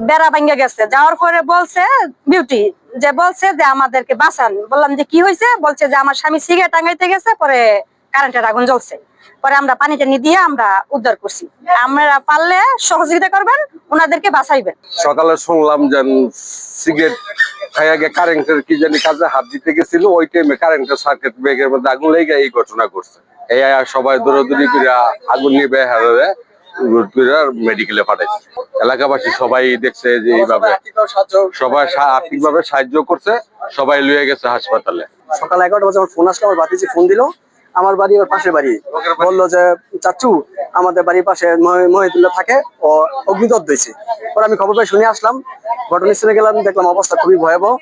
বেড়া ভাঙ্গা গেছে। যাওয়ার পরে বলছে বিউটি যে বলছে যে আমাদেরকে বাঁচান। বললাম যে কি হয়েছে? বলছে যে আমার স্বামী সিগারেট টাঙাইতে গেছে, পরে কারেন্টের আগুন জ্বলছে। পরে আমরা পানি টানি দিয়ে আমরা উদ্ধার করছি। আমরা পারলে সহযোগিতা করবেন, ওনাদেরকে বাঁচাইবেন। সকালে শুনলাম যে সিগারেট খাইয়া গিয়ে কারেন্টের কি জানি কাজে হাত দিতে গেছিল, ওই টাইমে কারেন্টের সার্কিট ব্রেকের মধ্যে আগুন লেগে এই ঘটনা করছে। এই সবাই দৌড়াদৌড়ি করে আগুন নিয়ে হারে মেডিকেলে পাঠাইছে। এলাকাবাসী সবাই দেখছে যে এইভাবে সবাই আর্থিকভাবে সাহায্য করছে, সবাই লইয়া গেছে হাসপাতালে। সকাল 11টা বাজে আমার ফোন আসলো, আমার ভাতিজি ফোন দিল। আমার বাড়ি ওর পাশের বাড়ি, বললো যে চাচু আমাদের বাড়ির পাশে মহিদুল্লাহ থাকে, ও অগ্নিদগ্ধ হয়েছে। পরে আমি খবর পেয়ে শুনে আসলাম, ঘটনাস্থলে গেলাম, দেখলাম অবস্থা খুবই ভয়াবহ।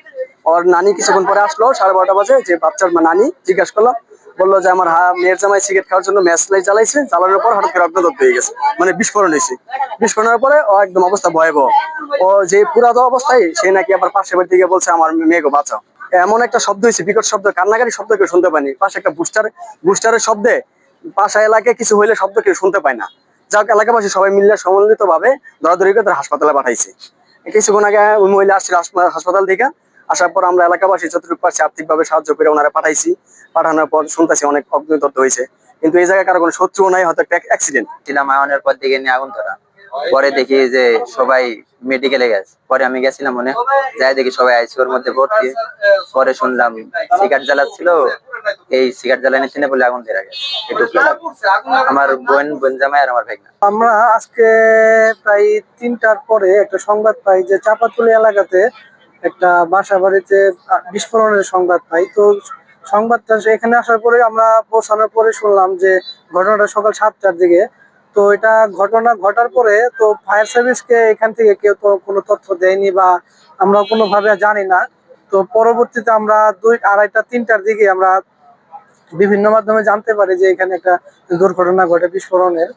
ওর নানি কিছুক্ষণ পরে আসলো 12:30 বাজে, যে বাচ্চার নানি জিজ্ঞাসা করলো, বললো যে আমার মেয়ের জামাই সিগারেট খাওয়ার জন্য ম্যাচ লাইট জ্বালাইছে, জ্বালানোর পর হঠাৎ করে অগ্নিদগ্ধ হয়ে গেছে, মানে বিস্ফোরণ হয়েছে। বিস্ফোরণের পরে ও একদম অবস্থা ভয়াবহ। ও যে পুরাতো অবস্থায় সে নাকি আবার পাশের বাড়ি থেকে বলছে আমার মেয়েকে বাঁচাও। এমন একটা শব্দ হয়েছে, বিকট শব্দ, কান্নাকাটি শব্দ কেউ শুনতে পায়নি। পাশে একটা বুস্টারের শব্দে পাশা এলাকায় কিছু হইলে শব্দ কেউ শুনতে পায় না। যাক, এলাকাবাসী সবাই মিলে সম্মিলিত ভাবে দৌড়াদৌড়ি করে তার হাসপাতালে পাঠাইছে। কিছুক্ষণ আগে ওই মহিলা আসছিল হাসপাতাল থেকে। আসার পর আমরা এলাকাবাসী যতটুকু পারছি আর্থিকভাবে সাহায্য করে ওনারা পাঠাইছি। পাঠানোর পর শুনতেছি অনেক অগ্নিদগ্ধ হয়েছে, কিন্তু এই জায়গায় কারো কোনো শত্রুও নাই, হয়তো একটা অ্যাক্সিডেন্ট ছিলাম। আয়নের পর দিকে নিয়ে আগুন ধরা, পরে দেখি যে সবাই মেডিকেলে গেছে। পরে আমি গেছিলাম, মনে যাই দেখি সবাই আইসিইউর মধ্যে ভর্তি। পরে শুনলাম সিগারেট জ্বালাচ্ছিল, এই সিগারেট জ্বালানি চিনে বলে আগুন ধরে গেছে। আমার বোন জামাই আর আমার ভাইনা। আমরা আজকে প্রায় 3টার পরে একটা সংবাদ পাই যে চাপাতুলি এলাকাতে একটা বাসা বাড়িতে বিস্ফোরণের সংবাদ পাই। তো সংবাদটা এখানে আসার পরে আমরা পৌঁছানোর পরে শুনলাম যে ঘটনাটা সকাল 7টার দিকে। তো এটা ঘটনা ঘটার পরে তো ফায়ার সার্ভিসকে এখান থেকে কেউ তো কোনো তথ্য দেয়নি বা আমরা কোনোভাবে জানি না। তো পরবর্তীতে আমরা 2, 2:30, 3টার দিকে আমরা বিভিন্ন মাধ্যমে জানতে পারি যে এখানে একটা দুর্ঘটনা ঘটে বিস্ফোরণের।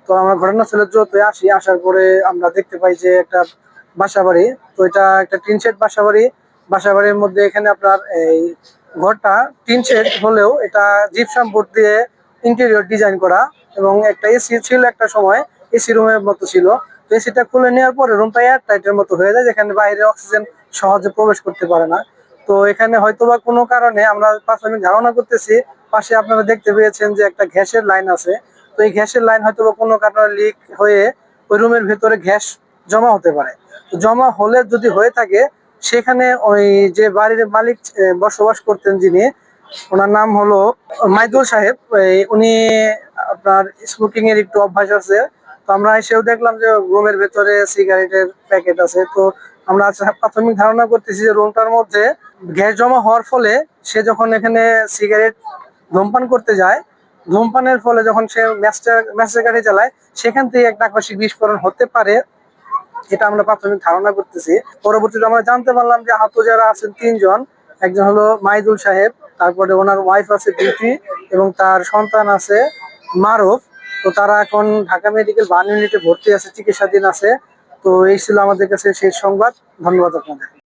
তো আমরা ঘটনাস্থলে দ্রুত আসি। আসার পরে আমরা দেখতে পাই যে একটা বাসাবাড়ি। তো এটা একটা টিন শেড বাসাবাড়ি। বাসাবাড়ির মধ্যে এখানে আপনার এই ঘরটা টিন শেড হলেও এটা জিপসাম বোর্ড দিয়ে ইন্টেরিয়র ডিজাইন করা, এবং একটা এসি ছিল একটা সময়, এসি রুমের মতো ছিল। তো এসিটা খুলে নেওয়ার পরে রুমটা এয়ার টাইটের মতো হয়ে যায়, যেখানে বাইরে অক্সিজেন সহজে প্রবেশ করতে পারে না। তো এখানে হয়তোবা কোনো কারণে আমরা প্রাথমিক ধারণা করতেছি, পাশে আপনারা দেখতে পেয়েছেন যে একটা গ্যাসের লাইন আছে। তো এই গ্যাসের লাইন হয়তোবা কোনো কারণে লিক হয়ে ওই রুমের ভেতরে গ্যাস জমা হতে পারে। তো জমা হলে যদি হয়ে থাকে, সেখানে ওই যে বাড়ির মালিক বসবাস করতেন, যিনি, ওনার নাম হলো মাইদুল সাহেব। উনি আপনার স্মোকিং এর একটু অভ্যাস আছে। তো আমরা এসেও দেখলাম যে রুমের ভেতরে সিগারেটের প্যাকেট আছে। তো আমরা প্রাথমিক ধারণা করতেছি যে রুমটার মধ্যে গ্যাস জমা হওয়ার ফলে সে যখন এখানে সিগারেট ধূমপান করতে যায়, ধূমপানের ফলে যখন সে ম্যাচের গাড়ি চালায়, সেখান থেকে একটা আকস্মিক বিস্ফোরণ হতে পারে, এটা আমরা প্রাথমিক ধারণা করতেছি। পরবর্তীতে আমরা জানতে পারলাম যে আহত যারা আছেন 3 জন। একজন হলো মাইদুল সাহেব, তারপরে ওনার ওয়াইফ আছে বিউটি, এবং তার সন্তান আছে মারুফ। তো তারা এখন ঢাকা মেডিকেল 1 ইউনিটে ভর্তি আছে, চিকিৎসাধীন আছে। তো এই ছিল আমাদের কাছে সেই সংবাদ। ধন্যবাদ আপনাদের।